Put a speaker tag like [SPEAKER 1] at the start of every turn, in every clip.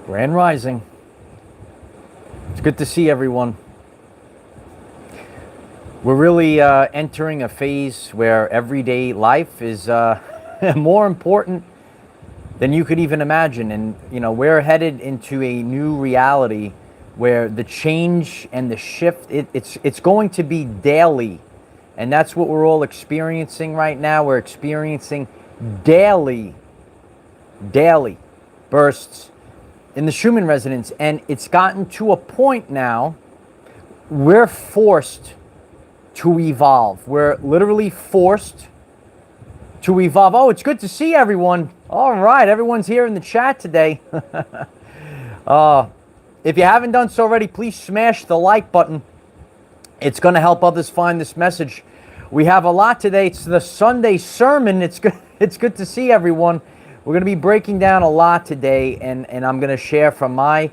[SPEAKER 1] Grand Rising. It's good to see everyone. We're really entering a phase where everyday life is more important than you could even imagine. And, you know, we're headed into a new reality where the change and the shift, it's going to be daily. And that's what we're all experiencing right now. We're experiencing daily bursts in the Schumann resonance. And it's gotten to a point now we're forced to evolve. We're literally forced to evolve. Oh, it's good to see everyone. All right, everyone's here in the chat today. If you haven't done so already, please smash the like button. It's going to help others find this message. We have a lot today. It's the Sunday sermon. It's good to see everyone. We're going to be breaking down a lot today, and I'm going to share from my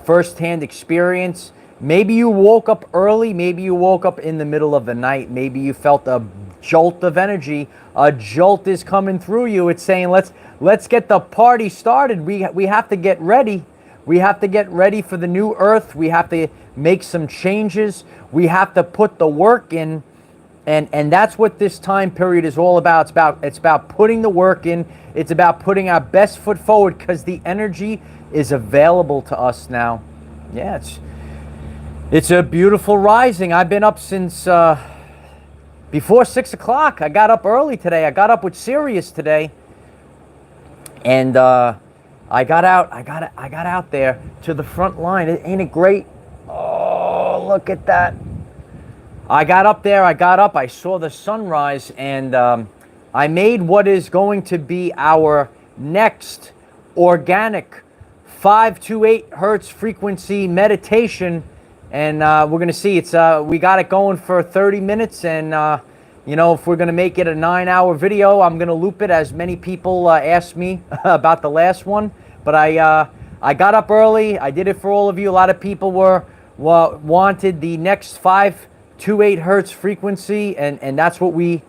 [SPEAKER 1] firsthand experience. Maybe you woke up early. Maybe you woke up in the middle of the night. Maybe you felt a jolt of energy. A jolt is coming through you. It's saying, let's get the party started. We have to get ready. We have to get ready for the new earth. We have to make some changes. We have to put the work in. And that's what this time period is all about. It's about putting the work in. It's about putting our best foot forward because the energy is available to us now. Yeah, it's a beautiful rising. I've been up since before 6 o'clock. I got up early today. I got up with Sirius today, and I got out there to the front line. Ain't it great? Oh, look at that. I got up there, I saw the sunrise, and I made what is going to be our next organic 5 to 8 hertz frequency meditation. And we're going to see, we got it going for 30 minutes, and you know, if we're going to make it a 9-hour video, I'm going to loop it, as many people asked me about the last one. But I got up early, I did it for all of you. A lot of people wanted the next 5 to 8 hertz frequency, and that's what we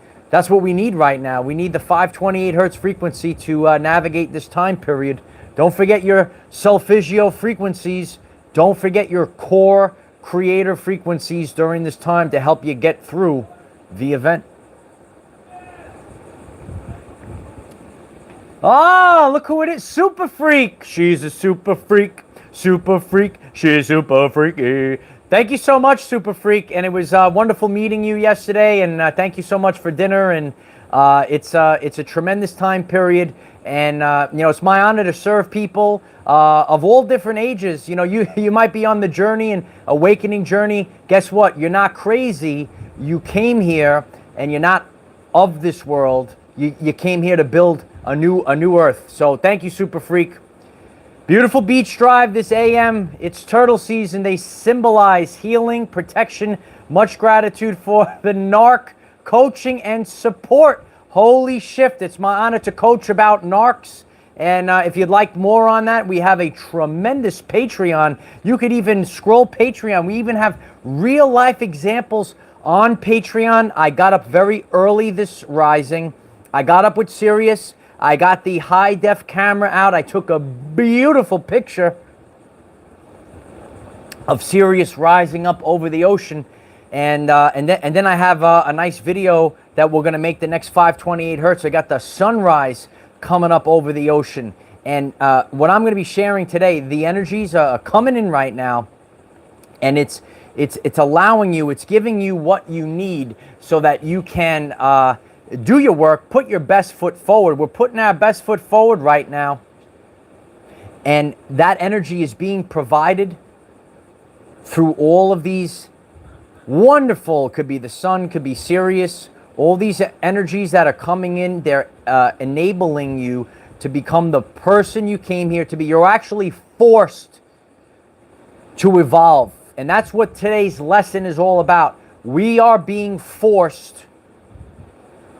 [SPEAKER 1] need right now. We need the 528 hertz frequency to navigate this time period. Don't forget your solfeggio frequencies. Don't forget your core creator frequencies during this time to help you get through the event. Oh, look who it is. Super Freak. She's a super freak. Super freak. She's super freaky. Thank you so much, Super Freak, and it was wonderful meeting you yesterday, and thank you so much for dinner, and it's a tremendous time period, and you know, it's my honor to serve people of all different ages. You know, you might be on the journey, and awakening journey. Guess what? You're not crazy. You came here, and you're not of this world. You came here to build a new earth. So thank you, Super Freak. Beautiful beach drive this AM. It's turtle season. They symbolize healing, protection. Much gratitude for the narc coaching and support. Holy shift. It's my honor to coach about narcs. And if you'd like more on that, we have a tremendous Patreon. You could even scroll Patreon. We even have real life examples on Patreon. I got up very early this rising. I got up with Sirius. I got the high-def camera out. I took a beautiful picture of Sirius rising up over the ocean, and then I have a nice video that we're going to make the next 528 hertz. I got the sunrise coming up over the ocean, and what I'm going to be sharing today, the energies are coming in right now, and it's allowing you, it's giving you what you need so that you can do your work, put your best foot forward. We're putting our best foot forward right now. And that energy is being provided through all of these wonderful, could be the sun, could be Sirius, all these energies that are coming in, they're enabling you to become the person you came here to be. You're actually forced to evolve. And that's what today's lesson is all about. We are being forced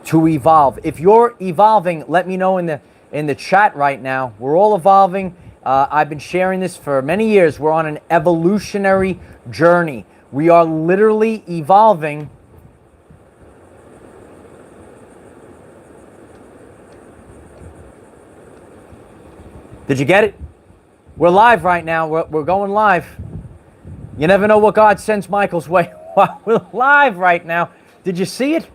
[SPEAKER 1] to evolve. If you're evolving, let me know in the chat right now. We're all evolving. I've been sharing this for many years. We're on an evolutionary journey. We are literally evolving. Did you get it? We're live right now. We're going live. You never know what God sends Michael's way. We're live right now. Did you see it?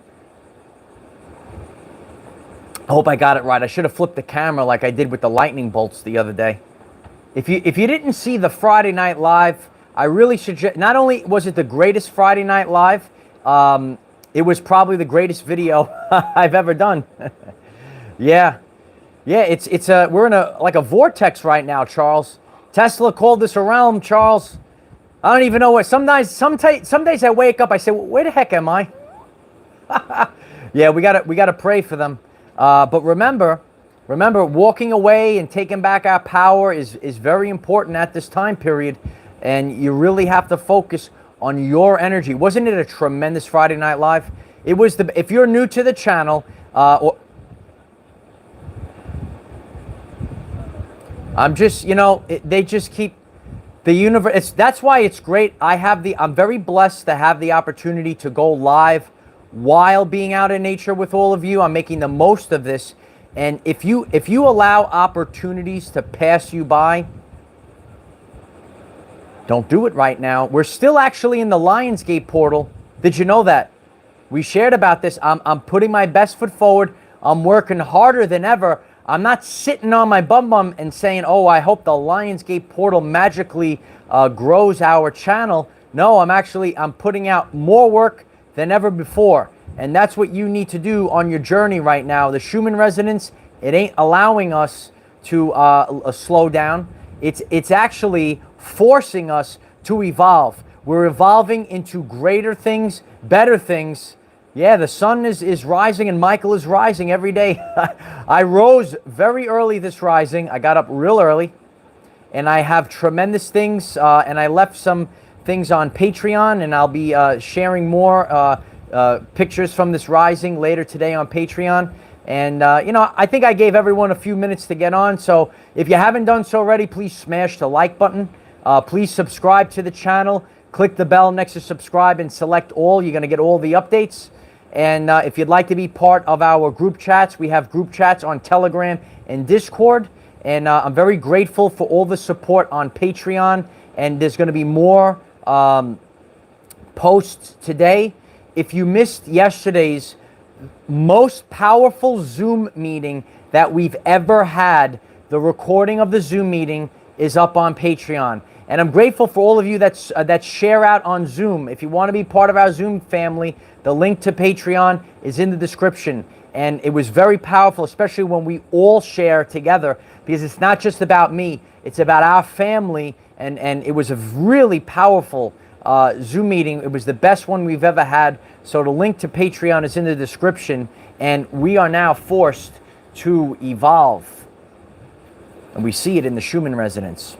[SPEAKER 1] I hope I got it right. I should have flipped the camera like I did with the lightning bolts the other day. If you didn't see the Friday Night Live, I really suggest. Not only was it the greatest Friday Night Live, it was probably the greatest video I've ever done. Yeah, we're in a vortex right now, Charles. Tesla called this a realm, Charles. I don't even know what. Some days I wake up, I say, where the heck am I? Yeah, we gotta pray for them. But remember, walking away and taking back our power is very important at this time period, and you really have to focus on your energy. Wasn't it a tremendous Friday Night Live? It was if you're new to the channel, I'm just, they just keep the universe. That's why it's great. I'm very blessed to have the opportunity to go live while being out in nature with all of you. I'm making the most of this. And if you allow opportunities to pass you by, don't do it right now. We're still actually in the Lionsgate portal. Did you know that? We shared about this. I'm putting my best foot forward. I'm working harder than ever. I'm not sitting on my bum and saying, oh, I hope the Lionsgate portal magically grows our channel. No, I'm putting out more work than ever before. And that's what you need to do on your journey right now. The Schumann resonance, it ain't allowing us to slow down. It's actually forcing us to evolve. We're evolving into greater things, better things. Yeah, the sun is rising and Michael is rising every day. I rose very early this rising. I got up real early. And I have tremendous things. And I left some things on Patreon. And I'll be sharing more pictures from this rising later today on Patreon. And, I think I gave everyone a few minutes to get on. So if you haven't done so already, please smash the like button. Please subscribe to the channel. Click the bell next to subscribe and select all. You're going to get all the updates. And if you'd like to be part of our group chats, we have group chats on Telegram and Discord. And I'm very grateful for all the support on Patreon. And there's going to be more posts today. If you missed yesterday's most powerful Zoom meeting that we've ever had, the recording of the Zoom meeting is up on Patreon. And I'm grateful for all of you that share out on Zoom. If you want to be part of our Zoom family, the link to Patreon is in the description. And it was very powerful, especially when we all share together, because it's not just about me, it's about our family. And it was a really powerful Zoom meeting. It was the best one we've ever had. So the link to Patreon is in the description. And we are now forced to evolve. And we see it in the Schumann resonance.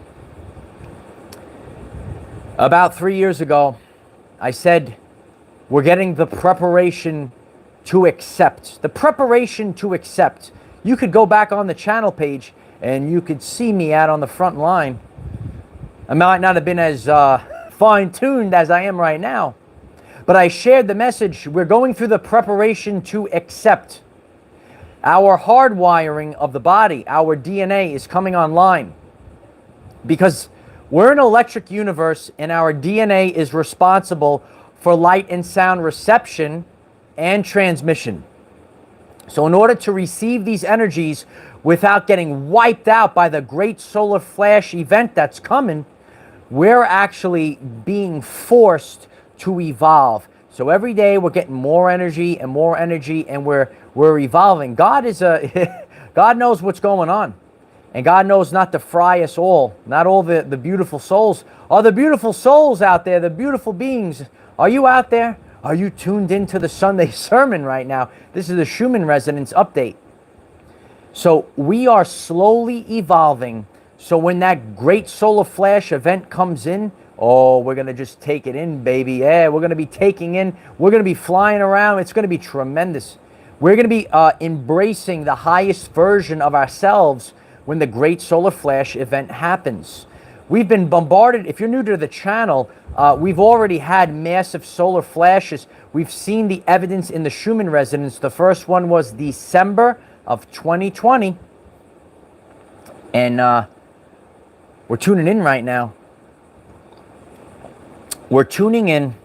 [SPEAKER 1] About 3 years ago, I said, we're getting the preparation to accept. The preparation to accept. You could go back on the channel page and you could see me out on the front line. I might not have been as fine-tuned as I am right now, but I shared the message. We're going through the preparation to accept. Our hardwiring of the body, our DNA is coming online because we're an electric universe, and our DNA is responsible for light and sound reception and transmission. So in order to receive these energies without getting wiped out by the great solar flash event that's coming, we're actually being forced to evolve. So every day we're getting more energy, and we're evolving. God knows what's going on. And God knows not to fry us all. Not all the beautiful souls. Are the beautiful souls out there, the beautiful beings? Are you out there? Are you tuned into the Sunday sermon right now? This is the Schumann resonance update. So we are slowly evolving. So when that great solar flash event comes in, oh, we're going to just take it in, baby. Yeah, we're going to be taking in. We're going to be flying around. It's going to be tremendous. We're going to be embracing the highest version of ourselves when the great solar flash event happens. We've been bombarded. If you're new to the channel, we've already had massive solar flashes. We've seen the evidence in the Schumann resonance. The first one was December of 2020. And We're tuning in right now. We're tuning in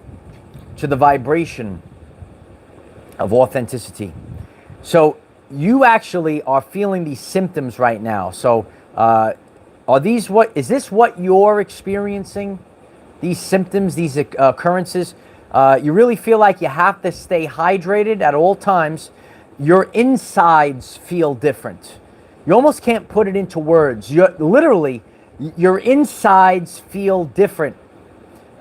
[SPEAKER 1] to the vibration of authenticity. So you actually are feeling these symptoms right now. So is this what you're experiencing? These symptoms, these occurrences? You really feel like you have to stay hydrated at all times. Your insides feel different. You almost can't put it into words. Your insides feel different.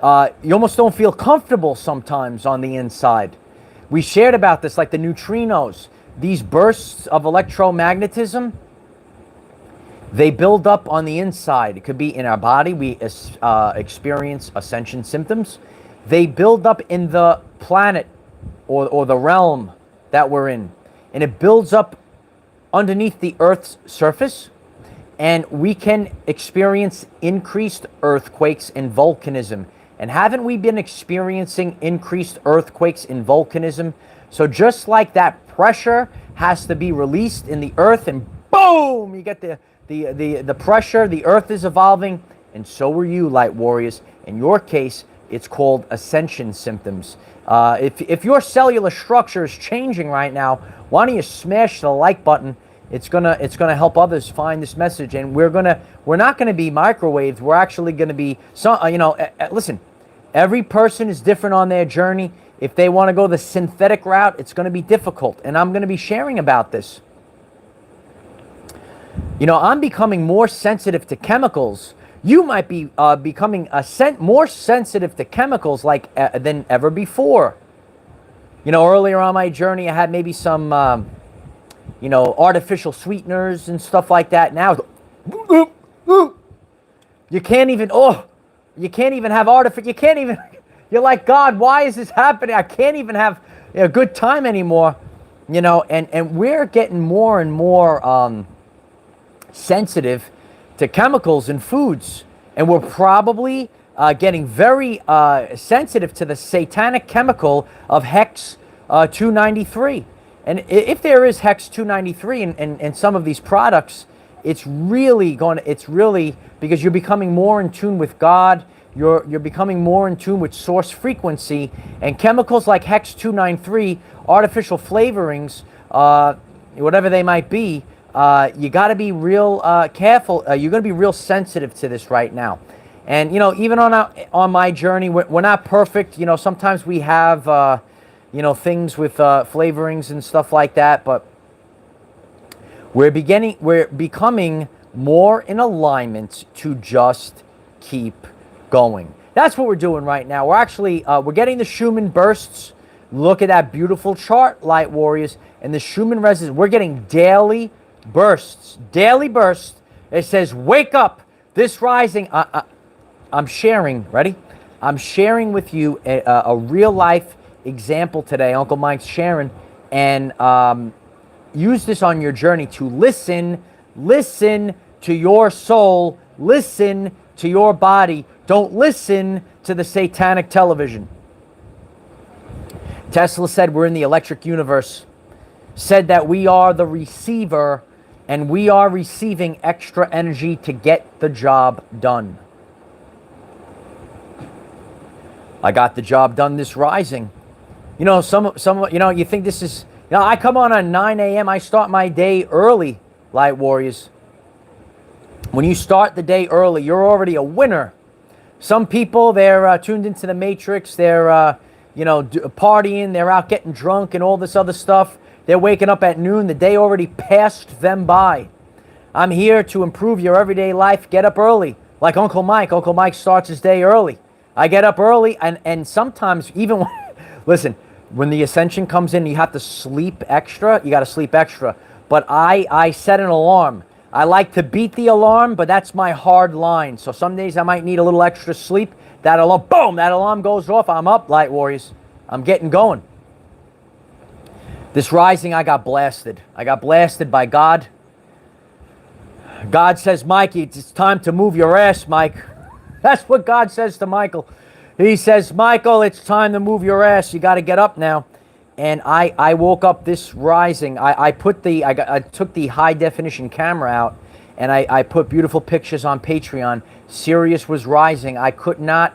[SPEAKER 1] You almost don't feel comfortable sometimes on the inside. We shared about this, like the neutrinos. These bursts of electromagnetism, they build up on the inside. It could be in our body. We experience ascension symptoms. They build up in the planet or the realm that we're in. And it builds up underneath the Earth's surface. And we can experience increased earthquakes and volcanism. And haven't we been experiencing increased earthquakes and volcanism? So just like that pressure has to be released in the earth, and boom, you get the pressure, the earth is evolving, and so are you, light warriors. In your case, it's called ascension symptoms. If your cellular structure is changing right now, why don't you smash the like button? It's gonna help others find this message, and we're not gonna be microwaved. We're actually gonna be listen. Every person is different on their journey. If they want to go the synthetic route, it's going to be difficult, and I'm going to be sharing about this. I'm becoming more sensitive to chemicals. You might be becoming more sensitive to chemicals than ever before. Earlier on my journey, I had maybe some artificial sweeteners and stuff like that. Now, you can't even have artificial. You're like, God, why is this happening? I can't even have a good time anymore. And we're getting more and more sensitive to chemicals in foods. And we're probably getting very sensitive to the satanic chemical of Hex 293. And if there is Hex 293 in some of these products, it's really because you're becoming more in tune with God. You're becoming more in tune with source frequency, and chemicals like Hex 293, artificial flavorings, whatever they might be, you got to be real careful. You're going to be real sensitive to this right now. And even on my journey, we're not perfect. Sometimes we have things with flavorings and stuff like that, but we're becoming more in alignment to just keep going. That's what we're doing right now. We're actually we're getting the Schumann bursts. Look at that beautiful chart, light warriors, and the Schumann resonance. We're getting daily bursts. It says, wake up, this rising. I'm sharing, ready? I'm sharing with you a real life example today. Uncle Mike's sharing, and use this on your journey to listen to your soul, listen to your body. Don't listen to the satanic television. Tesla said we're in the electric universe, said that we are the receiver, and we are receiving extra energy to get the job done. I got the job done this rising. You think this is, I come on at 9 a.m. I start my day early, light warriors. When you start the day early, you're already a winner. Some people, they're tuned into the matrix. They're, partying. They're out getting drunk and all this other stuff. They're waking up at noon. The day already passed them by. I'm here to improve your everyday life. Get up early. Like Uncle Mike. Uncle Mike starts his day early. I get up early, and sometimes even when the ascension comes in, you have to sleep extra. You got to sleep extra. But I set an alarm. I like to beat the alarm, but that's my hard line. So some days I might need a little extra sleep. That alarm, boom, that alarm goes off. I'm up, light warriors. I'm getting going. This rising, I got blasted. I got blasted by God. God says, Mike, it's time to move your ass, Mike. That's what God says to Michael. He says, Michael, it's time to move your ass. You got to get up now. And I woke up this rising. I took the high definition camera out, And I put beautiful pictures on Patreon. Sirius was rising. I could not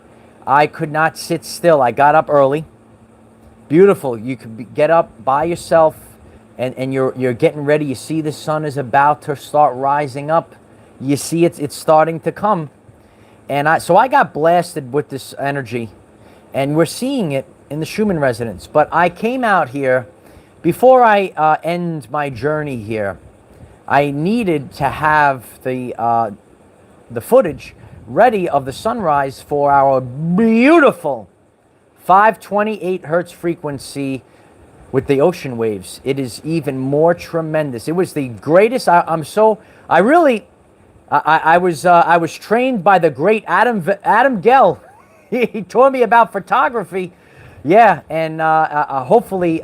[SPEAKER 1] sit still. I got up early. Beautiful. You could get up by yourself, and you're getting ready. You see the sun is about to start rising up. You see it's starting to come. And so I got blasted with this energy, and we're seeing it in the Schumann resonance. But I came out here, before I end my journey here, I needed to have the footage ready of the sunrise for our beautiful 528 hertz frequency with the ocean waves. It is even more tremendous. It was the greatest. I was trained by the great Adam Gell. He taught me about photography. Yeah, and hopefully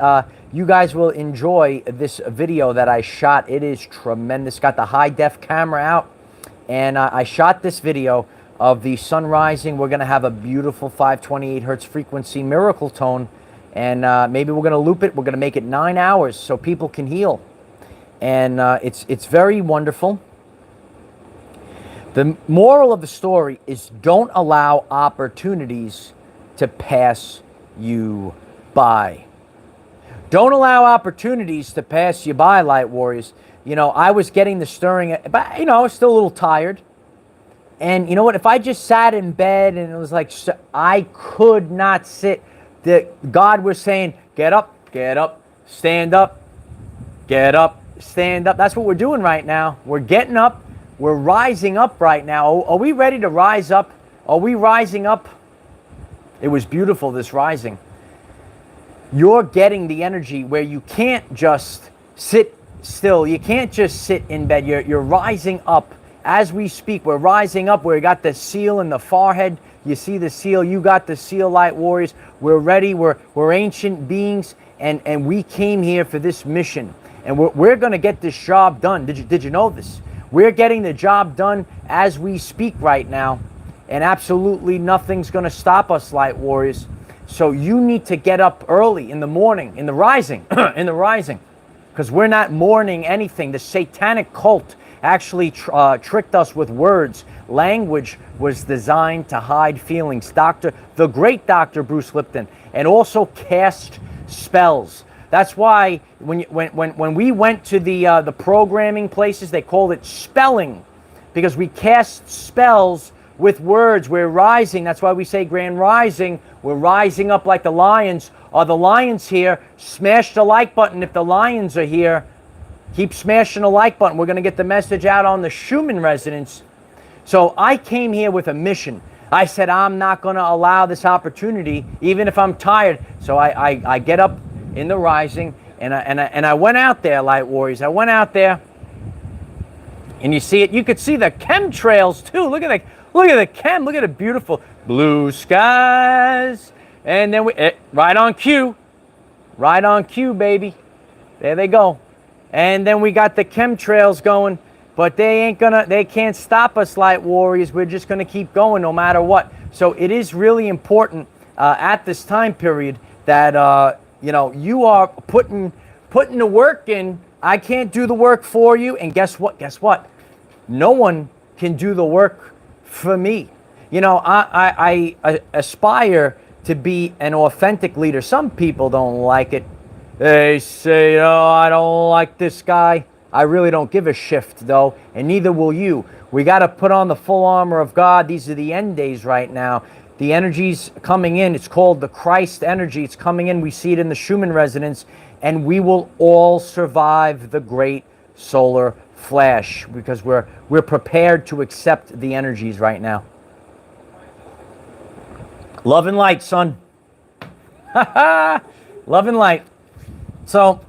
[SPEAKER 1] you guys will enjoy this video that I shot. It is tremendous. Got the high def camera out, and I shot this video of the sun rising. We're going to have a beautiful 528 hertz frequency miracle tone, and maybe we're going to loop it. We're going to make it 9 hours so people can heal, and it's very wonderful. The moral of the story is don't allow opportunities to pass you by. Don't allow opportunities to pass you by, light warriors. You know, I was getting the stirring, but you know, I was still a little tired. And you know what? If I just sat in bed and it was like, I could not sit. God was saying, get up, stand up, get up, stand up. That's what we're doing right now. We're getting up. We're rising up right now. Are we ready to rise up? Are we rising up? It was beautiful, this rising. You're getting the energy where you can't just sit still. You can't just sit in bed. You're rising up. As we speak, we're rising up. We got the seal in the forehead. You see the seal. You got the seal, light warriors. We're ready. We're ancient beings, and we came here for this mission. And we're going to get this job done. Did you know this? We're getting the job done as we speak right now. And absolutely nothing's going to stop us, light warriors. So you need to get up early in the morning, in the rising, in the rising. Because we're not mourning anything. The satanic cult actually tricked us with words. Language was designed to hide feelings. The great Dr. Bruce Lipton, and also cast spells. That's why when we went to the programming places, they called it spelling, because we cast spells with words. We're rising. That's why we say grand rising. We're rising up like the lions. Are the lions here? Smash the like button if the lions are here. Keep smashing the like button. We're going to get the message out on the Schumann resonance. So I came here with a mission. I said, I'm not going to allow this opportunity, even if I'm tired. So I get up in the rising, and I went out there, light warriors. I went out there, and you see it. You could see the chemtrails too. Look at the beautiful blue skies. And then right on cue, baby. There they go. And then we got the chemtrails going, but they can't stop us, light warriors. We're just gonna keep going no matter what. So it is really important at this time period that you know, you are putting the work in. I can't do the work for you, and guess what? No one can do the work for me. You know, I aspire to be an authentic leader. Some people don't like it. They say, oh, I don't like this guy. I really don't give a shift, though, and neither will you. We got to put on the full armor of God. These are the end days right now. The energy's coming in. It's called the Christ energy. It's coming in. We see it in the Schumann resonance, and we will all survive the great solar flash because we're prepared to accept the energies right now. Love and light, son. Love and light. So,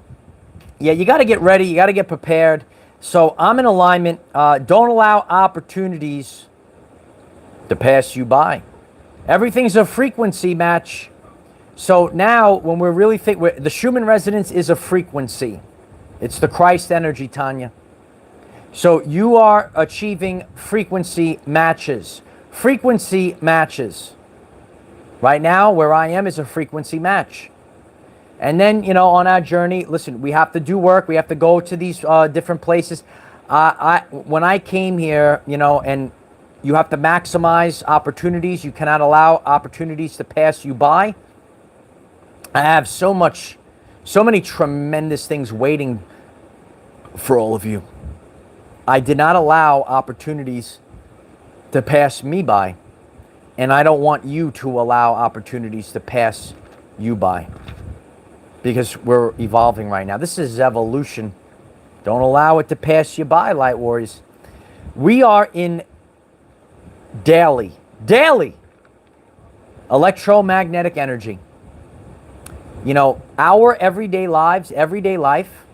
[SPEAKER 1] yeah, you got to get ready. You got to get prepared. So I'm in alignment. Don't allow opportunities to pass you by. Everything's a frequency match. So now when we're really the Schumann resonance is a frequency. It's the Christ energy, Tanya. So you are achieving frequency matches. Frequency matches. Right now, where I am is a frequency match. And then, you know, on our journey, listen, we have to do work. We have to go to these different places. When I came here, you know, and you have to maximize opportunities. You cannot allow opportunities to pass you by. I have so many tremendous things waiting for all of you. I did not allow opportunities to pass me by, and I don't want you to allow opportunities to pass you by, because we're evolving right now. This is evolution. Don't allow it to pass you by, Light Warriors. We are in daily electromagnetic energy. You know, our everyday lives, everyday life,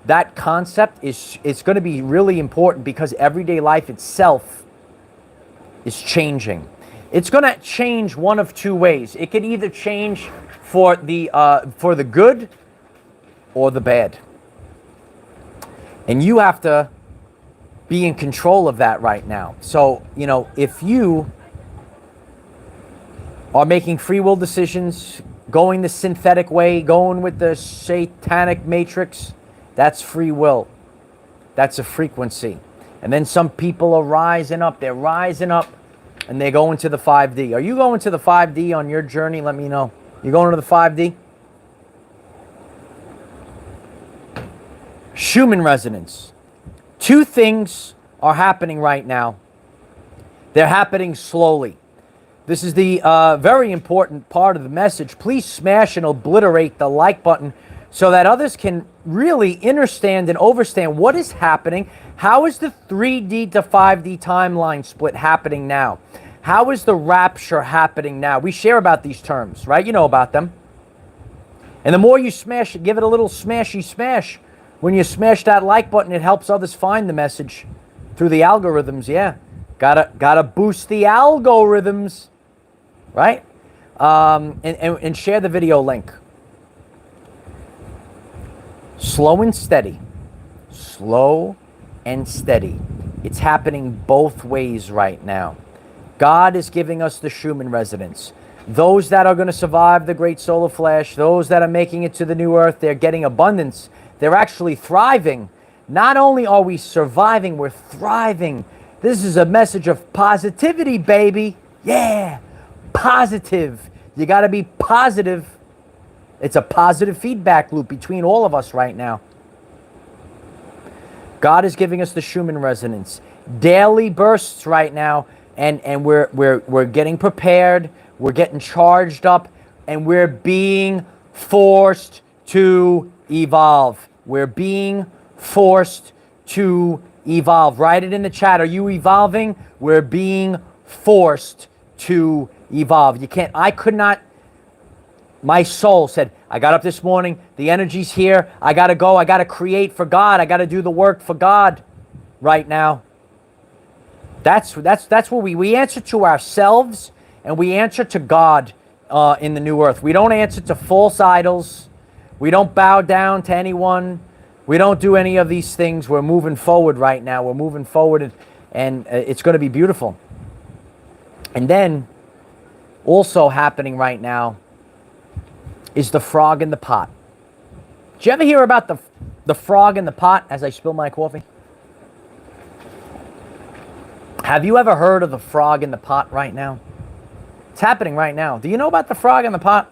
[SPEAKER 1] that concept is going to be really important, because everyday life itself is changing. It's going to change one of two ways. It could either change for the good or the bad. And you have to be in control of that right now. So, you know, if you are making free will decisions, going the synthetic way, going with the satanic matrix, that's free will. That's a frequency. And then some people are rising up. They're rising up and they're going to the 5D. Are you going to the 5D on your journey? Let me know. You going to the 5D? Schumann resonance. Two things are happening right now. They're happening slowly. This is the very important part of the message. Please smash and obliterate the like button so that others can really understand and overstand what is happening. How is the 3D to 5D timeline split happening now? How is the rapture happening now? We share about these terms, right? You know about them. And the more you smash it, give it a little smashy smash. When you smash that like button, it helps others find the message through the algorithms. Yeah, gotta boost the algorithms, right? And share the video link. Slow and steady. Slow and steady. It's happening both ways right now. God is giving us the Schumann resonance. Those that are going to survive the great solar flash, those that are making it to the new earth, they're getting abundance. They're actually thriving. Not only are we surviving, we're thriving. This is a message of positivity, baby. Yeah, positive. You got to be positive. It's a positive feedback loop between all of us right now. God is giving us the Schumann resonance. Daily bursts right now, and we're getting prepared. We're getting charged up, and we're being forced to evolve. We're being forced to evolve. Write it in the chat. Are you evolving? We're being forced to evolve. You can't, I could not, my soul said, I got up this morning, the energy's here, I gotta go, I gotta create for God, I gotta do the work for God right now. That's what we answer to ourselves, and we answer to God in the new earth. We don't answer to false idols. We don't bow down to anyone. We don't do any of these things. We're moving forward right now. We're moving forward, and it's going to be beautiful. And then, also happening right now is the frog in the pot. Did you ever hear about the frog in the pot as I spill my coffee? Have you ever heard of the frog in the pot right now? It's happening right now. Do you know about the frog in the pot?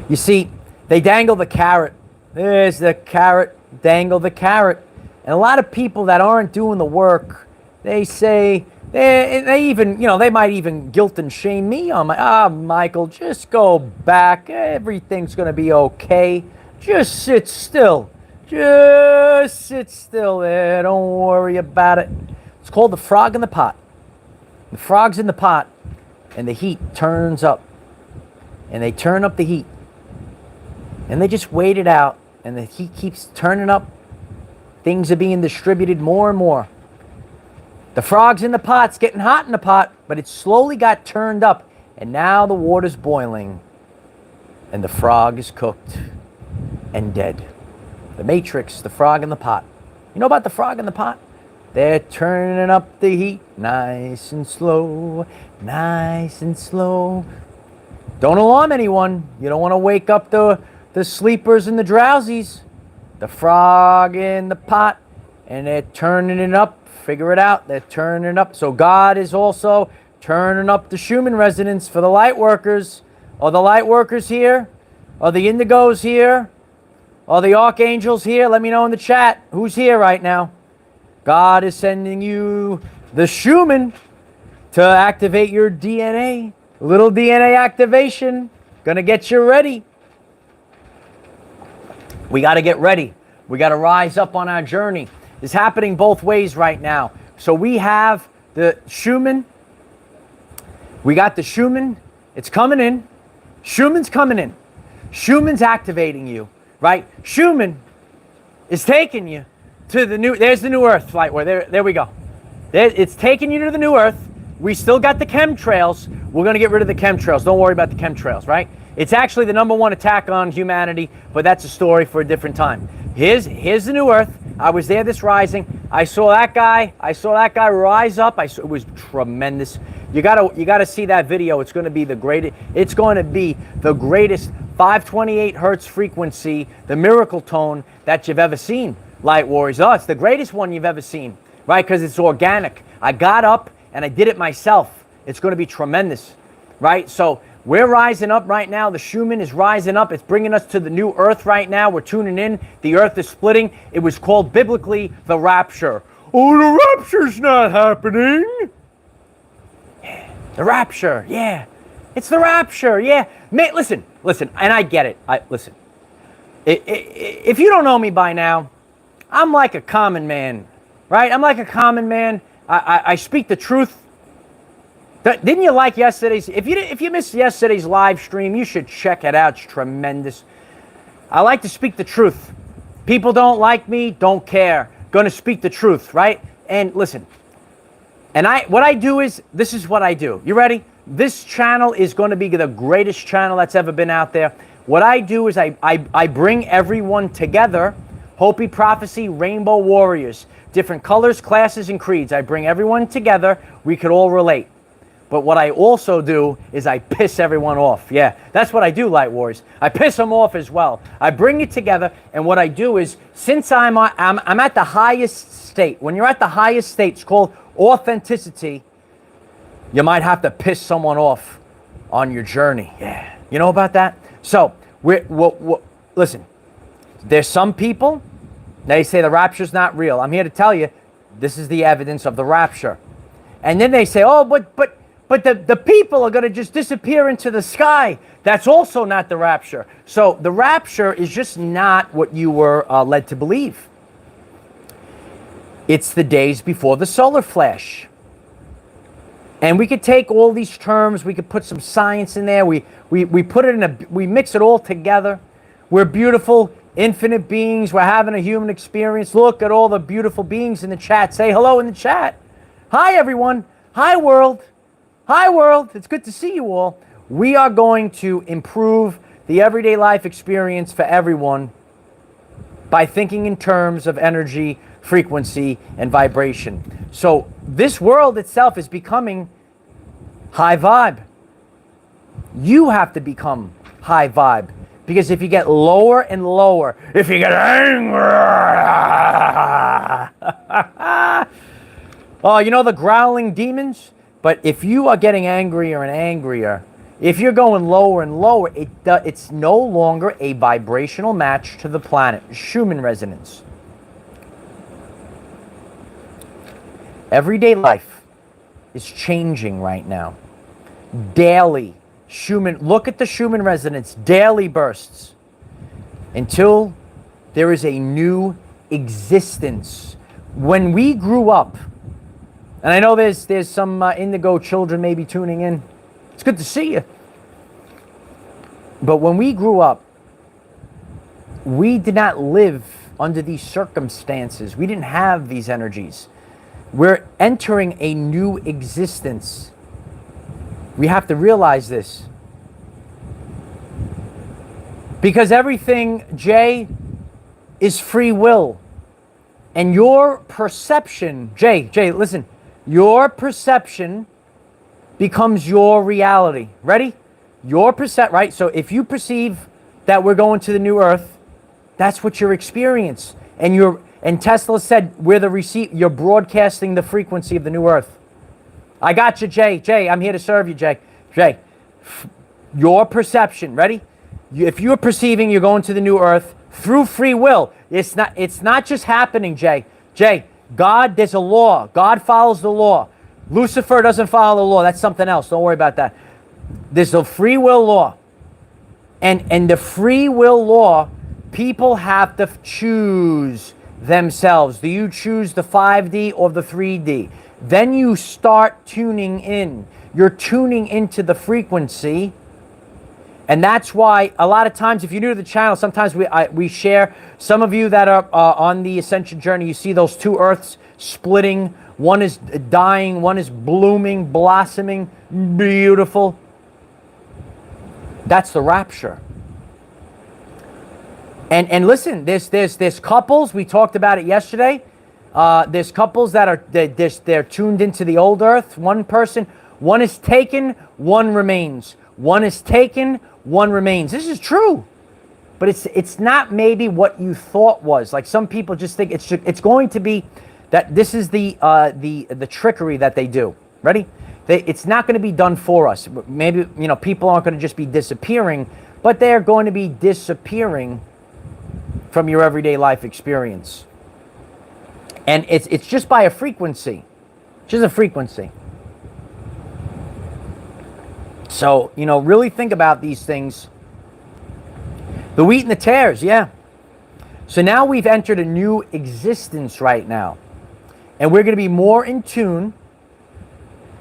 [SPEAKER 1] You see, they dangle the carrot. There's the carrot, dangle the carrot. And a lot of people that aren't doing the work, they say, they even, you know, they might even guilt and shame me on Michael, just go back. Everything's going to be okay. Just sit still. Just sit still there. Don't worry about it. It's called the frog in the pot. The frog's in the pot, and the heat turns up. And they turn up the heat. And they just wait it out, and the heat keeps turning up. Things are being distributed more and more. The frog's in the pot. It's getting hot in the pot, but it slowly got turned up, and now the water's boiling, and the frog is cooked and dead. The Matrix, the frog in the pot. You know about the frog in the pot? They're turning up the heat nice and slow, nice and slow. Don't alarm anyone. You don't want to wake up the sleepers and the drowsies. The frog in the pot, and they're turning it up. Figure it out. They're turning it up. So God is also turning up the Schumann resonance for the light workers. Are the light workers here? Are the indigos here? Are the archangels here? Let me know in the chat. Who's here right now? God is sending you the Schumann to activate your DNA. Little DNA activation. Gonna get you ready. We got to get ready. We got to rise up on our journey. It's happening both ways right now. So we have the Schumann. We got the Schumann. It's coming in. Schumann's coming in. Schumann's activating you, right? Schumann is taking you to the new, there's the new Earth flight. There we go. It's taking you to the new Earth. We still got the chemtrails. We're going to get rid of the chemtrails. Don't worry about the chemtrails, right? It's actually the #1 attack on humanity, but that's a story for a different time. Here's the new Earth. I was there this rising. I saw that guy. Rise up. It was tremendous. You gotta see that video. It's going to be the greatest. It's going to be the greatest 528 hertz frequency, the miracle tone that you've ever seen. Light Warriors. Oh, it's the greatest one you've ever seen, right? Because it's organic. I got up and I did it myself. It's going to be tremendous, right? So we're rising up right now. The Schumann is rising up. It's bringing us to the new Earth right now. We're tuning in. The Earth is splitting. It was called biblically the rapture. Oh, the rapture's not happening. Yeah, the rapture. Yeah, it's the rapture. Yeah, man, listen, and I get it. Listen. If you don't know me by now, I'm like a common man, right? I'm like a common man. I speak the truth. Didn't you like yesterday's? If you missed yesterday's live stream, you should check it out. It's tremendous. I like to speak the truth. People don't like me, don't care. Going to speak the truth, right? And listen. And what I do is, this is what I do. You ready? This channel is going to be the greatest channel that's ever been out there. What I do is I bring everyone together. Hopi Prophecy, Rainbow Warriors. Different colors, classes, and creeds. I bring everyone together. We could all relate. But what I also do is I piss everyone off. Yeah, that's what I do, Light Warriors. I piss them off as well. I bring it together, and what I do is, since I'm at the highest state, when you're at the highest state, it's called authenticity, you might have to piss someone off on your journey. Yeah, you know about that? So, listen, there's some people, they say the rapture's not real. I'm here to tell you, this is the evidence of the rapture. And then they say, oh, but the people are going to just disappear into the sky. That's also not the rapture. So the rapture is just not what you were led to believe. It's the days before the solar flash. And we could take all these terms, we could put some science in there, we put it we mix it all together. We're beautiful, infinite beings, we're having a human experience. Look at all the beautiful beings in the chat. Say hello in the chat. Hi everyone. Hi world. Hi world, it's good to see you all. We are going to improve the everyday life experience for everyone by thinking in terms of energy, frequency, and vibration. So this world itself is becoming high vibe. You have to become high vibe. Because if you get lower and lower, if you get angry, oh, you know the growling demons? But if you are getting angrier and angrier, if you're going lower and lower, it's no longer a vibrational match to the planet. Schumann resonance. Everyday life is changing right now. Daily. Schumann, look at the Schumann resonance. Daily bursts. Until there is a new existence. When we grew up, and I know there's some indigo children maybe tuning in. It's good to see you. But when we grew up, we did not live under these circumstances. We didn't have these energies. We're entering a new existence. We have to realize this. Because everything, Jay, is free will. And your perception, Jay, listen. Your perception becomes your reality. Ready? Your right? So if you perceive that we're going to the new Earth, That's what you're experiencing. And Tesla said, you're broadcasting the frequency of the new earth. I got you, Jay. Jay, I'm here to serve you, Jay. Jay, your perception, ready? If you're perceiving you're going to the new earth through free will, it's not just happening, Jay. Jay, God, there's a law. God follows the law. Lucifer doesn't follow the law. That's something else. Don't worry about that. There's a free will law. And the free will law, people have to choose themselves. Do you choose the 5D or the 3D? Then you start tuning in. You're tuning into the frequency. And that's why a lot of times, if you're new to the channel, sometimes we share. Some of you that are on the Ascension journey, you see those two earths splitting. One is dying, one is blooming, blossoming, beautiful. That's the rapture. And listen, there's couples, we talked about it yesterday. There's couples that are they're tuned into the old earth. One is taken, one remains. One is taken, one remains. This is true, but it's not maybe what you thought was. Like some people just think it's going to be that. This is the trickery that they do. Ready? It's not going to be done for us. Maybe people aren't going to just be disappearing, but they're going to be disappearing from your everyday life experience. And it's just by a frequency. Just a frequency. So, really think about these things. The wheat and the tares, yeah. So now we've entered a new existence right now. And we're going to be more in tune.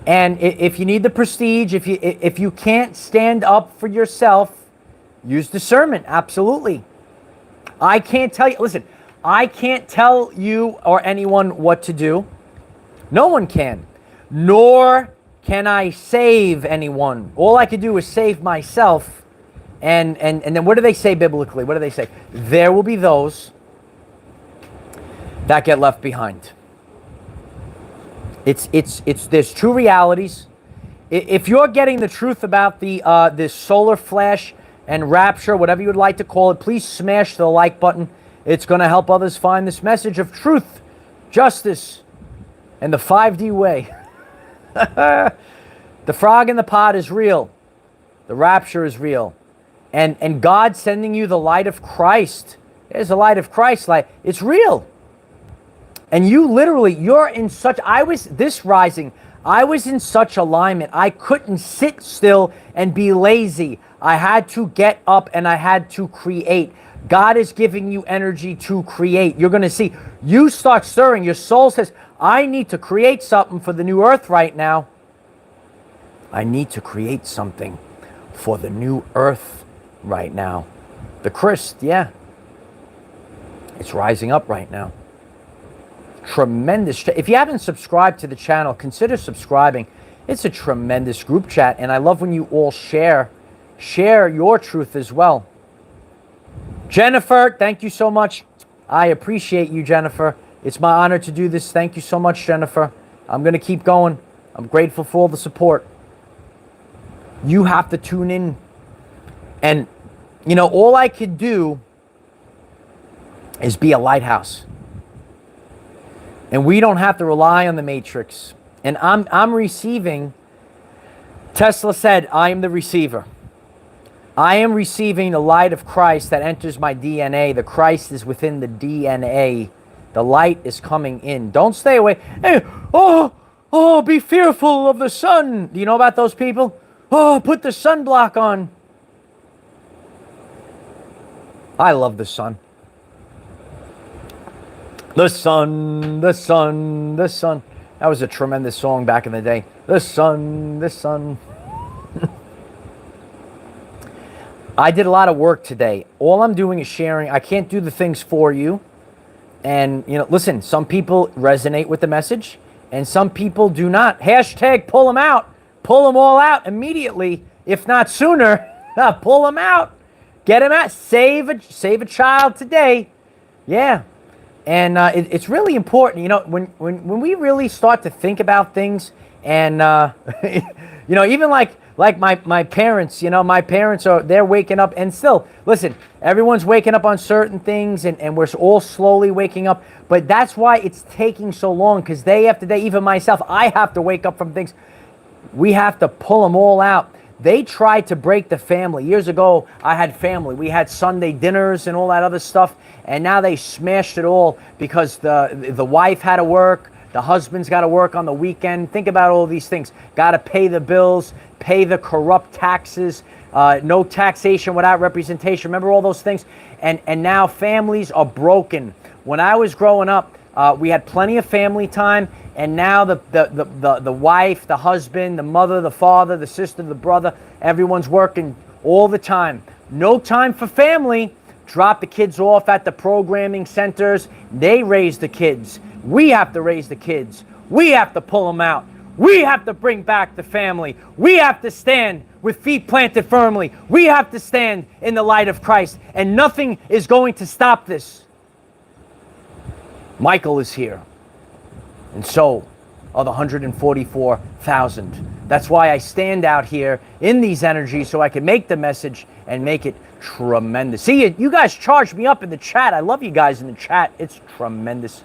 [SPEAKER 1] And if you need the prestige, if you can't stand up for yourself, use discernment, absolutely. I can't tell you, listen, I can't tell you or anyone what to do. No one can. Nor can I save anyone. All I can do is save myself. And then what do they say biblically? What do they say? There will be those that get left behind. There's true realities. If you're getting the truth about this solar flash and rapture, whatever you would like to call it, please smash the like button. It's going to help others find this message of truth, justice, and the 5D way. The frog in the pot is real. The rapture is real. And God sending you the light of Christ. There's the light of Christ light. It's real. And you're in such, I was in such alignment. I couldn't sit still and be lazy. I had to get up and I had to create. God is giving you energy to create. You're going to see, you start stirring. Your soul says, I need to create something for the new earth right now. I need to create something for the new earth right now. The Christ, yeah. It's rising up right now. Tremendous. If you haven't subscribed to the channel, consider subscribing. It's a tremendous group chat, and I love when you all share your truth as well. Jennifer, thank you so much. I appreciate you, Jennifer. It's my honor to do this. Thank you so much, Jennifer. I'm going to keep going. I'm grateful for all the support. You have to tune in. And, all I could do is be a lighthouse. And we don't have to rely on the matrix. And I'm receiving. Tesla said, I am the receiver. I am receiving the light of Christ that enters my DNA. The Christ is within the DNA. The light is coming in. Don't stay away. Hey, be fearful of the sun. Do you know about those people? Oh, put the sunblock on. I love the sun. The sun, the sun, the sun. That was a tremendous song back in the day. The sun, the sun. I did a lot of work today. All I'm doing is sharing. I can't do the things for you. And, listen, some people resonate with the message and some people do not. Hashtag pull them out. Pull them all out immediately. If not sooner, pull them out. Get them out. Save a child today. Yeah. And it's really important. When we really start to think about things and, You know, even like my parents, you know, my parents they're waking up, and still, listen, everyone's waking up on certain things, and we're all slowly waking up. But that's why it's taking so long, because day after day, even myself, I have to wake up from things. We have to pull them all out. They tried to break the family. Years ago, I had family. We had Sunday dinners and all that other stuff, and now they smashed it all because the wife had to work, the husband's got to work on the weekend. Think about all these things. Got to pay the bills, pay the corrupt taxes, no taxation without representation. Remember all those things? And now families are broken. When I was growing up, we had plenty of family time, and now the wife, the husband, the mother, the father, the sister, the brother, everyone's working all the time. No time for family. Drop the kids off at the programming centers. They raise the kids. We have to raise the kids. We have to pull them out. We have to bring back the family. We have to stand with feet planted firmly. We have to stand in the light of Christ, and nothing is going to stop this. Michael is here, and so are the 144,000. That's why I stand out here in these energies, so I can make the message and make it tremendous. See, you guys charge me up in the chat. I love you guys in the chat. It's tremendous.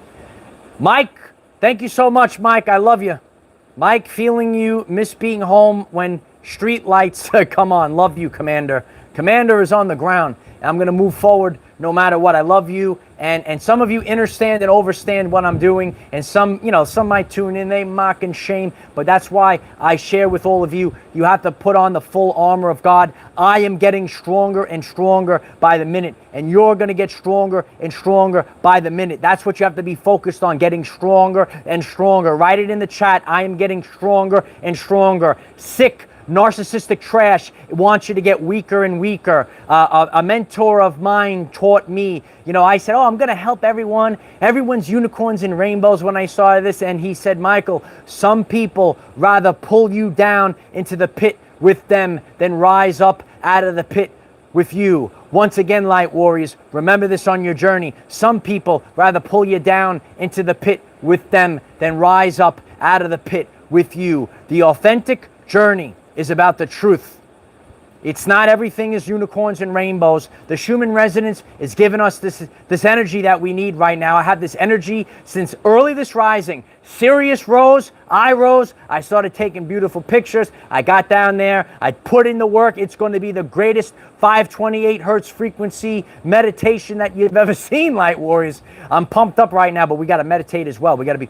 [SPEAKER 1] Mike, thank you so much, Mike. I love you. Mike, feeling you miss being home when street lights come on. Love you, Commander. Commander is on the ground. I'm going to move forward no matter what. I love you. And some of you understand and overstand what I'm doing. And some, you know, some might tune in. They mock and shame. But that's why I share with all of you. You have to put on the full armor of God. I am getting stronger and stronger by the minute. And you're going to get stronger and stronger by the minute. That's what you have to be focused on. Getting stronger and stronger. Write it in the chat. I am getting stronger and stronger. Sick narcissistic trash wants you to get weaker and weaker. A mentor of mine taught me, you know, I said, oh, I'm going to help everyone. Everyone's unicorns and rainbows when I saw this. And he said, Michael, some people rather pull you down into the pit with them than rise up out of the pit with you. Once again, light warriors, remember this on your journey. Some people rather pull you down into the pit with them than rise up out of the pit with you. The authentic journey is about the truth. It's not everything is unicorns and rainbows. The Schumann resonance is giving us this energy that we need right now. I have this energy since early this rising. Sirius rose, I rose, I started taking beautiful pictures. I got down there, I put in the work. It's going to be the greatest 528 hertz frequency meditation that you've ever seen, light warriors. I'm pumped up right now, but we got to meditate as well. We got to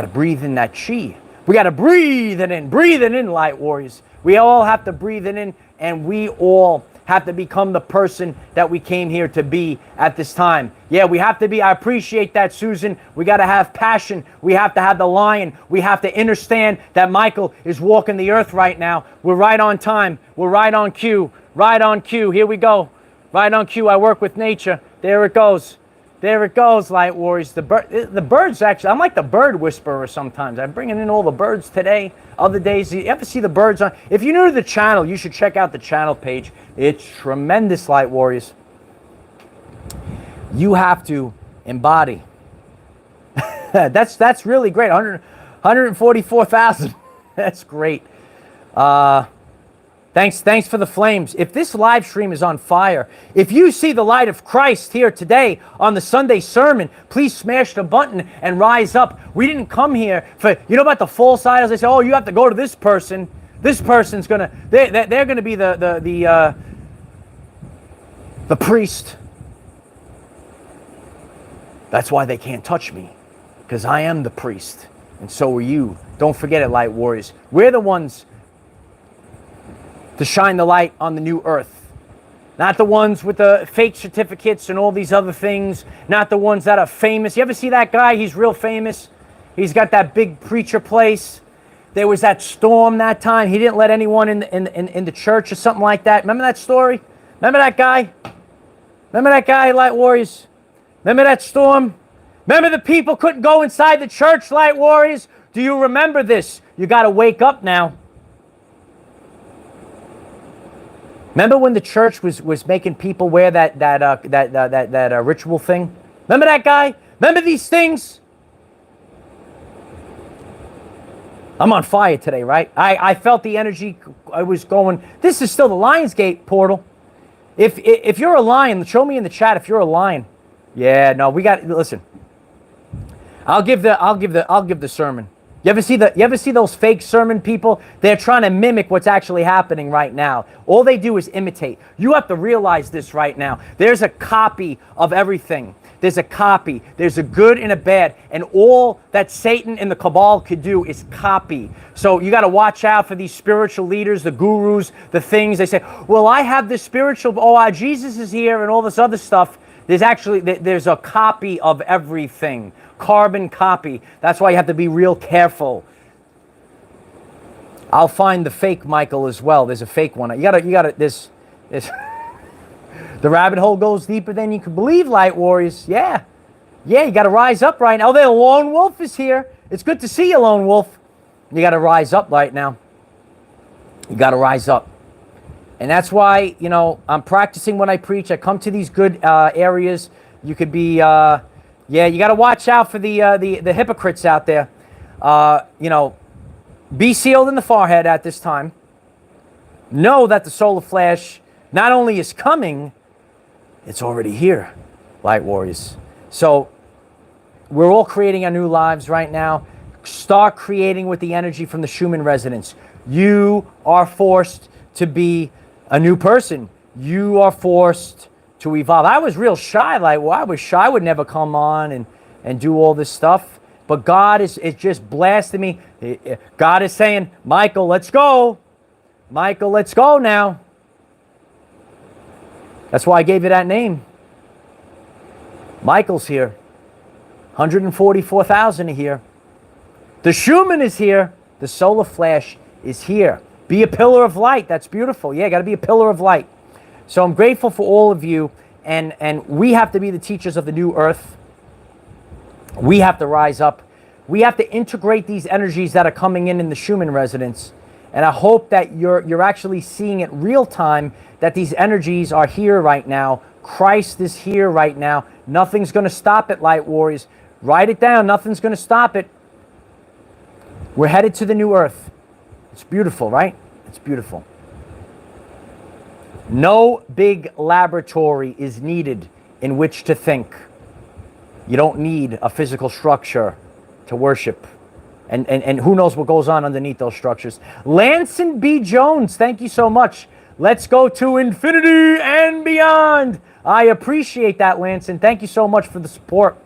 [SPEAKER 1] breathe in that chi. We got to breathe it in, light warriors. We all have to breathe it in, and we all have to become the person that we came here to be at this time. Yeah, we have to be. I appreciate that, Susan. We got to have passion. We have to have the lion. We have to understand that Michael is walking the earth right now. We're right on time. We're right on cue. Right on cue. Here we go. Right on cue. I work with nature. There it goes. There it goes, light warriors. The birds actually, I'm like the bird whisperer sometimes. I'm bringing in all the birds today. Other days, you ever see the birds on? If you're new to the channel, you should check out the channel page. It's tremendous, light warriors. You have to embody. That's really great. 144,000. That's great. Thanks for the flames. If this live stream is on fire, if you see the light of Christ here today on the Sunday sermon, please smash the button and rise up. We didn't come here for, you know about the false idols? They say, oh, you have to go to this person. This person's gonna, they're gonna be the priest. That's why they can't touch me, because I am the priest, and so are you. Don't forget it, light warriors. We're the ones to shine the light on the new earth. Not the ones with the fake certificates and all these other things. Not the ones that are famous. You ever see that guy? He's real famous. He's got that big preacher place. There was that storm that time. He didn't let anyone in the church or something like that. Remember that story? Remember that guy? Remember that guy, light warriors? Remember that storm? Remember the people couldn't go inside the church, light warriors? Do you remember this? You got to wake up now. Remember when the church was making people wear that ritual thing? Remember that guy? Remember these things? I'm on fire today, right? I felt the energy. I was going, this is still the Lionsgate portal. If you're a lion, show me in the chat if you're a lion. Yeah, no, we got, listen. I'll give the sermon. You ever see those fake sermon people? They're trying to mimic what's actually happening right now. All they do is imitate. You have to realize this right now. There's a copy of everything. There's a copy. There's a good and a bad. And all that Satan and the cabal could do is copy. So you got to watch out for these spiritual leaders, the gurus, the things. They say, well, I have this spiritual, Jesus is here and all this other stuff. There's a copy of everything. Carbon copy. That's why you have to be real careful. I'll find the fake Michael as well. There's a fake one. You gotta, this. The rabbit hole goes deeper than you can believe, Light Warriors. Yeah, you got to rise up right now. Oh, the Lone Wolf is here. It's good to see you, Lone Wolf. You got to rise up right now. You got to rise up. And that's why, I'm practicing when I preach. I come to these good areas. You could be, you got to watch out for the hypocrites out there. Be sealed in the forehead at this time. Know that the SOLAR.FLASH not only is coming, it's already here, Light Warriors. So we're all creating our new lives right now. Start creating with the energy from the Schumann resonance. You are forced to be a new person. You are forced to evolve. I was real shy. I was shy. I would never come on and do all this stuff. But God is just blasting me. God is saying, Michael, let's go. Michael, let's go now. That's why I gave you that name. Michael's here. 144,000 are here. The Schumann is here. The SOLAR.FLASH is here. Be a pillar of light. That's beautiful. Yeah, got to be a pillar of light. So I'm grateful for all of you. And we have to be the teachers of the new earth. We have to rise up. We have to integrate these energies that are coming in the Schumann resonance. And I hope that you're actually seeing it real time, that these energies are here right now. Christ is here right now. Nothing's going to stop it, Light Warriors. Write it down. Nothing's going to stop it. We're headed to the new earth. It's beautiful, right? It's beautiful. No big laboratory is needed in which to think. You don't need a physical structure to worship. And who knows what goes on underneath those structures. Lanson B. Jones, thank you so much. Let's go to infinity and beyond. I appreciate that, Lanson. Thank you so much for the support.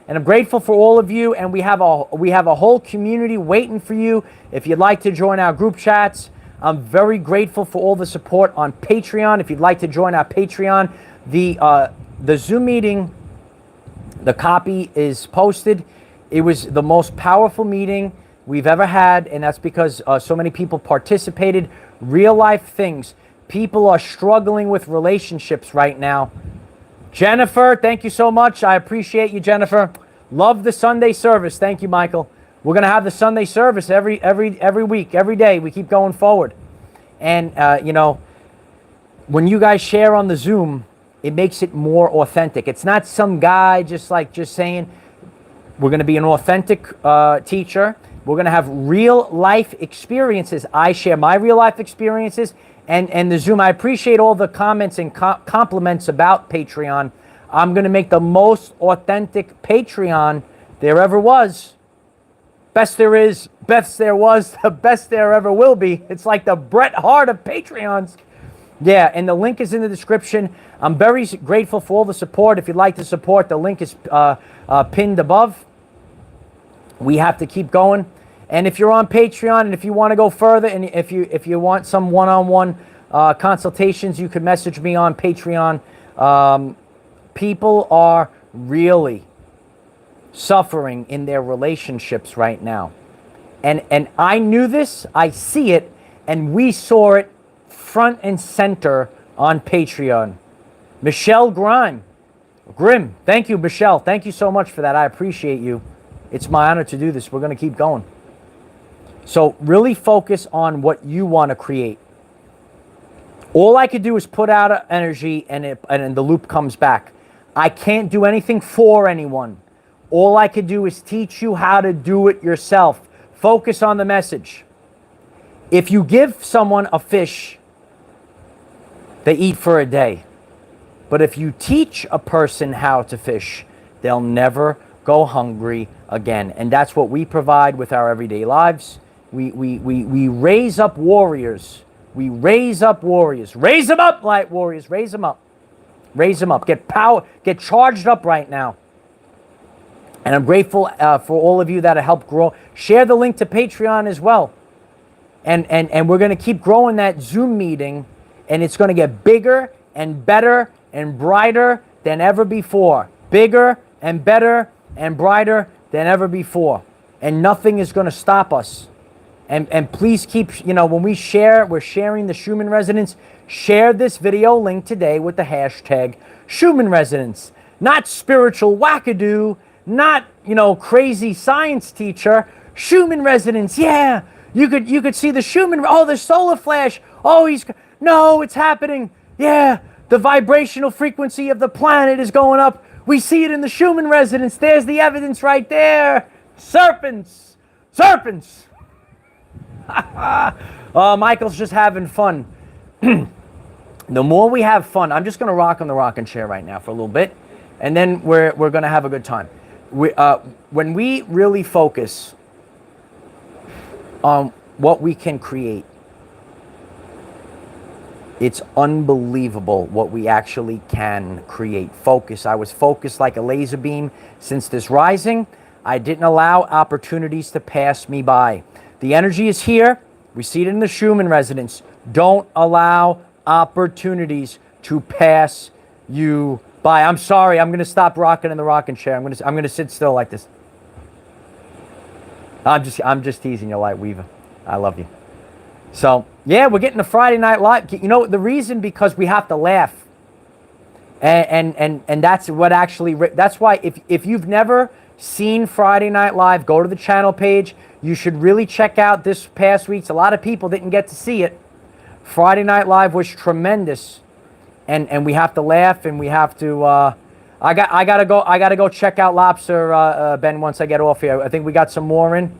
[SPEAKER 1] And I'm grateful for all of you. And we have a whole community waiting for you. If you'd like to join our group chats, I'm very grateful for all the support on Patreon. If you'd like to join our Patreon, the Zoom meeting, the copy is posted. It was the most powerful meeting we've ever had, and that's because so many people participated. Real life things. People are struggling with relationships right now. Jennifer, thank you so much. I appreciate you, Jennifer. Love the Sunday service. Thank you, Michael. We're going to have the Sunday service every week, every day. We keep going forward. And, when you guys share on the Zoom, it makes it more authentic. It's not some guy just saying, we're going to be an authentic teacher. We're going to have real life experiences. I share my real life experiences. And the Zoom, I appreciate all the comments and compliments about Patreon. I'm going to make the most authentic Patreon there ever was. Best there is, best there was, the best there ever will be. It's like the Bret Hart of Patreons. Yeah, and the link is in the description. I'm very grateful for all the support. If you'd like to support, the link is pinned above. We have to keep going. And if you're on Patreon and if you want to go further and if you want some one-on-one consultations, you can message me on Patreon. People are really suffering in their relationships right now. And I knew this, I see it, and we saw it front and center on Patreon. Michelle Grimm, thank you, Michelle. Thank you so much for that. I appreciate you. It's my honor to do this. We're going to keep going. So really focus on what you want to create. All I could do is put out energy and the loop comes back. I can't do anything for anyone. All I could do is teach you how to do it yourself. Focus on the message. If you give someone a fish, they eat for a day. But if you teach a person how to fish, they'll never go hungry again. And that's what we provide with our everyday lives. We raise up warriors. We raise up warriors. Raise them up, light warriors. Raise them up. Raise them up. Get power. Get charged up right now. And I'm grateful for all of you that have helped grow. Share the link to Patreon as well. And we're going to keep growing that Zoom meeting. And it's going to get bigger and better and brighter than ever before. Bigger and better and brighter than ever before. And nothing is going to stop us. And please keep, when we share, we're sharing the Schumann resonance. Share this video link today with the hashtag Schumann resonance. Not spiritual wackadoo, not, crazy science teacher. Schumann resonance, yeah. You could see the Schumann, the SOLAR.FLASH. No, it's happening. Yeah, the vibrational frequency of the planet is going up. We see it in the Schumann resonance. There's the evidence right there. Serpents. Michael's just having fun. The more we have fun, I'm just going to rock on the rocking chair right now for a little bit, and then we're going to have a good time. When we really focus on what we can create, it's unbelievable what we actually can create. Focus. I was focused like a laser beam since this rising. I didn't allow opportunities to pass me by. The energy is here. We see it in the Schumann resonance. Don't allow opportunities to pass you by. I'm sorry. I'm going to stop rocking in the rocking chair. I'm going to sit still like this. I'm just teasing you, Light Weaver. I love you. So, yeah, we're getting a Friday Night Live. The reason, because we have to laugh. And that's what actually, that's why if you've never seen Friday Night Live, go to the channel page. You should really check out this past week's. A lot of people didn't get to see it. Friday Night Live was tremendous. And we have to laugh, and we have to, I gotta go check out Lobster, Ben, once I get off here. I think we got some more in.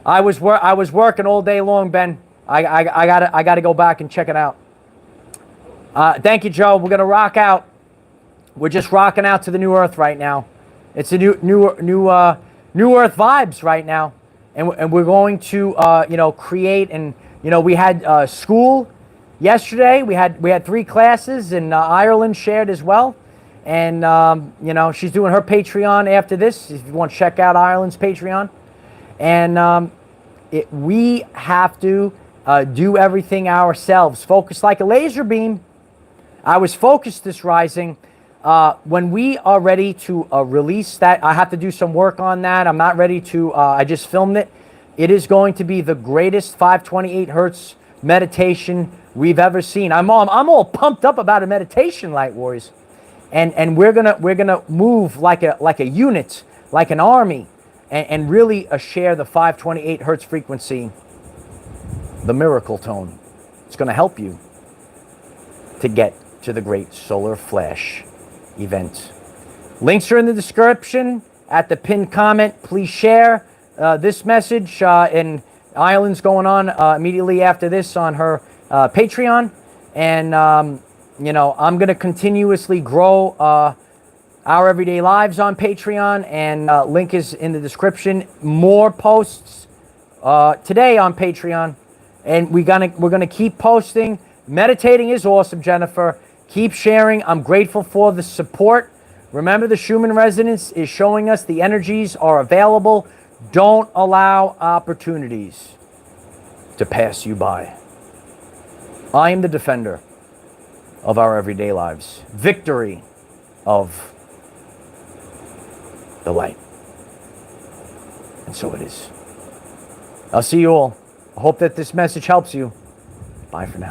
[SPEAKER 1] I was working all day long, Ben. I gotta go back and check it out. Thank you, Joe. We're gonna rock out. We're just rocking out to the new Earth right now. It's a new Earth vibes right now, and we're going to create. And we had school yesterday. We had 3 classes, and Ireland shared as well. And she's doing her Patreon after this. If you want to check out Ireland's Patreon, and we have to do everything ourselves. Focus like a laser beam. I was focused this rising. When we are ready to release that, I have to do some work on that. I'm not ready to, I just filmed it. It is going to be the greatest 528 hertz meditation we've ever seen. I'm all pumped up about a meditation, Light Warriors. And we're gonna move like a unit, like an army, and really share the 528 hertz frequency, the miracle tone. It's gonna help you to get to the great solar flash event. Links are in the description at the pinned comment. Please share this message. And Ireland's going on immediately after this on her Patreon. And, I'm going to continuously grow our everyday lives on Patreon. And link is in the description. More posts today on Patreon. And we're gonna keep posting. Meditating is awesome, Jennifer. Keep sharing. I'm grateful for the support. Remember, the Schumann resonance is showing us the energies are available. Don't allow opportunities to pass you by. I am the defender of our everyday lives. Victory of the light. And so it is. I'll see you all. I hope that this message helps you. Bye for now.